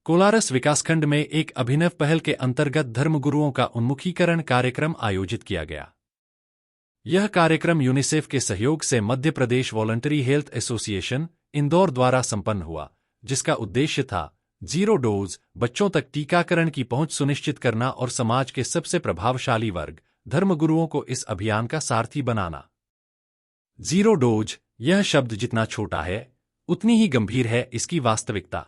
कोलारस विकासखंड में एक अभिनव पहल के अंतर्गत धर्मगुरुओं का उन्मुखीकरण कार्यक्रम आयोजित किया गया। यह कार्यक्रम यूनिसेफ के सहयोग से Madhya Pradesh voluntary health association Indore द्वारा संपन्न हुआ, जिसका उद्देश्य था जीरो डोज बच्चों तक टीकाकरण की पहुंच सुनिश्चित करना और समाज के सबसे प्रभावशाली वर्ग धर्मगुरुओं को इस अभियान का सारथी बनाना। जीरो डोज, यह शब्द जितना छोटा है उतनी ही गंभीर है इसकी वास्तविकता।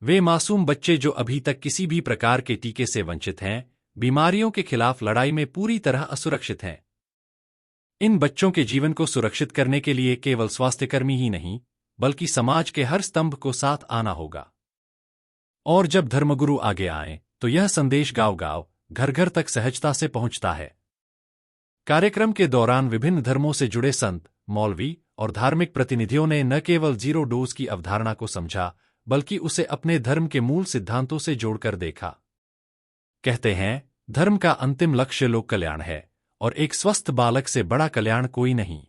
वे मासूम बच्चे जो अभी तक किसी भी प्रकार के टीके से वंचित हैं, बीमारियों के खिलाफ लड़ाई में पूरी तरह असुरक्षित हैं। इन बच्चों के जीवन को सुरक्षित करने के लिए केवल स्वास्थ्यकर्मी ही नहीं, बल्कि समाज के हर स्तंभ को साथ आना होगा। और जब धर्मगुरु आगे आएं, तो यह संदेश गांव-गांव, घर-घर तक सहजता से पहुंचता है। कार्यक्रम के दौरान विभिन्न धर्मों से जुड़े संत, मौलवी और धार्मिक प्रतिनिधियों ने न केवल जीरो डोज की अवधारणा को समझा, बल्कि उसे अपने धर्म के मूल सिद्धांतों से जोड़कर देखा। कहते हैं, धर्म का अंतिम लक्ष्य लोक कल्याण है, और एक स्वस्थ बालक से बड़ा कल्याण कोई नहीं।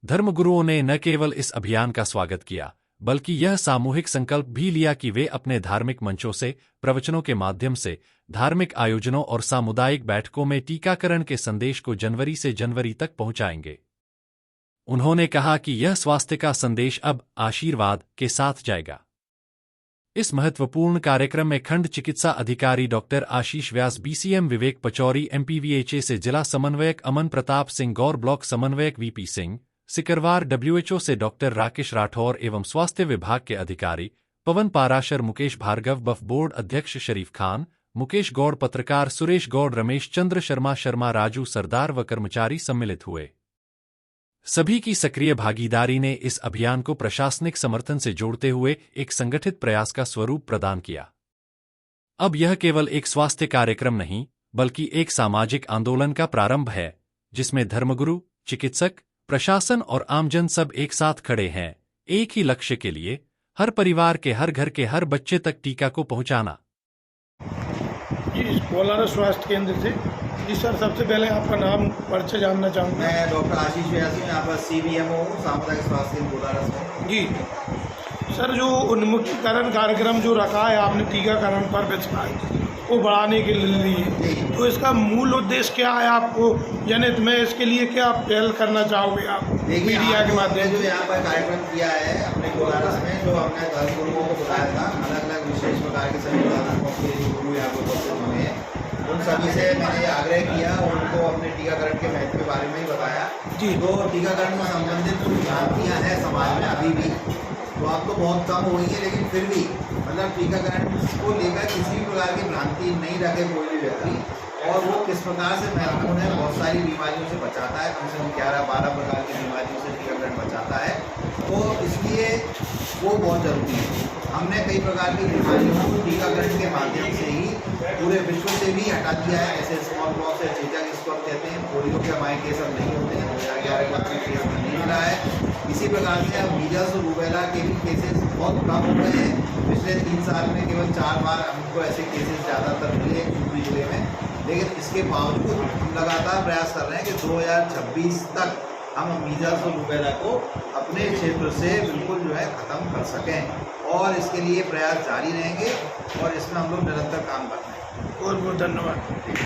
धर्मगुरुओं ने न केवल इस अभियान का स्वागत किया, बल्कि यह सामूहिक संकल्प भी लिया कि वे अपने धार्मिक मंचों से, प्रवचनों के माध्यम से, धार्मिक आयोजनों और सामुदायिक बैठकों में टीकाकरण के संदेश को जनवरी से जनवरी तक पहुंचाएंगे। उन्होंने कहा कि यह स्वास्थ्य का संदेश अब आशीर्वाद के साथ जाएगा। इस महत्वपूर्ण कार्यक्रम में खंड चिकित्सा अधिकारी डॉक्टर आशीष व्यास, बीसीएम विवेक पचौरी, एमपीवीएचए से जिला समन्वयक अमन प्रताप सिंह गौर, ब्लॉक समन्वयक वीपी सिंह सिकरवार, डब्ल्यूएचओ से डॉक्टर राकेश राठौर एवं स्वास्थ्य विभाग के अधिकारी पवन पाराशर, मुकेश भार्गव, बफ बोर्ड अध्यक्ष शरीफ खान, मुकेश गौड़, पत्रकार सुरेश गौड़, रमेश चंद्र शर्मा, राजू सरदार व कर्मचारी सम्मिलित हुए। सभी की सक्रिय भागीदारी ने इस अभियान को प्रशासनिक समर्थन से जोड़ते हुए एक संगठित प्रयास का स्वरूप प्रदान किया। अब यह केवल एक स्वास्थ्य कार्यक्रम नहीं, बल्कि एक सामाजिक आंदोलन का प्रारंभ है, जिसमें धर्मगुरु, चिकित्सक, प्रशासन और आमजन सब एक साथ खड़े हैं, एक ही लक्ष्य के लिए, हर परिवार के हर घर के हर बच्चे तक टीका को पहुंचाना। जी, कोलारस स्वास्थ्य केंद्र से। जी सर, सबसे पहले आपका नाम परिचय जानना चाहूँगा। मैं डॉक्टर आशीष व्यास हूँ, यहाँ पर CBMO हूँ, सामुदायिक स्वास्थ्य केंद्र कोलारस में। जी सर, जो उन्मुखीकरण कार्यक्रम जो रखा है आपने टीकाकरण पर विस्तार को बढ़ाने के लिए, तो इसका मूल उद्देश्य क्या है आपको जनित में, इसके लिए क्या पहल करना चाहोगे आप मीडिया के माध्यम? जो यहाँ पर कार्यक्रम किया है अपने कोलारस में, जो हमने धर्मगुरुओं को बुलाया था, अलग अलग विशेष प्रकार के सभी धर्मों के गुरु यहाँ पर उपस्थित हुए हैं, उन सभी से मैंने आग्रह किया, उनको अपने टीकाकरण के महत्व के बारे में ही बताया। जी, तो टीकाकरण से संबंधित कुछ भ्रांतियाँ हैं समाज में अभी भी, तो अब तो बहुत कम हुई है, लेकिन फिर भी मतलब टीकाकरण को लेकर किसी भी प्रकार की भ्रांति नहीं रखे कोई भी व्यक्ति, और वो किस प्रकार से महत्वपूर्ण है, बहुत सारी बीमारियों से बचाता है, कम से कम 11-12 प्रकार की बीमारियों से टीकाकरण बचाता है, तो इसलिए वो बहुत जरूरी है। हमने कई प्रकार की बीमारियों को टीकाकरण के माध्यम से ही पूरे विश्व से भी हटा दिया है, जैसे स्मॉल पॉक्स या चेचक जिसको हम कहते हैं, पोलियो के हमारे केस अब नहीं होते हैं, 2011 के केस में नहीं मिला है। इसी प्रकार से अब मीजल्स और रूबेला के भी केसेस बहुत कम हो गए हैं। पिछले 3 साल में केवल 4 बार हमको ऐसे केसेस ज़्यादातर मिले यूपी जिले में, लेकिन इसके बावजूद हम लगातार प्रयास कर रहे हैं कि 2026 तक हम मीजल्स और रूबेला को अपने क्षेत्र से बिल्कुल जो है ख़त्म कर सकें, और इसके लिए प्रयास जारी रहेंगे, और इसमें हम लोग निरंतर काम कर रहे हैं। बहुत बहुत धन्यवाद।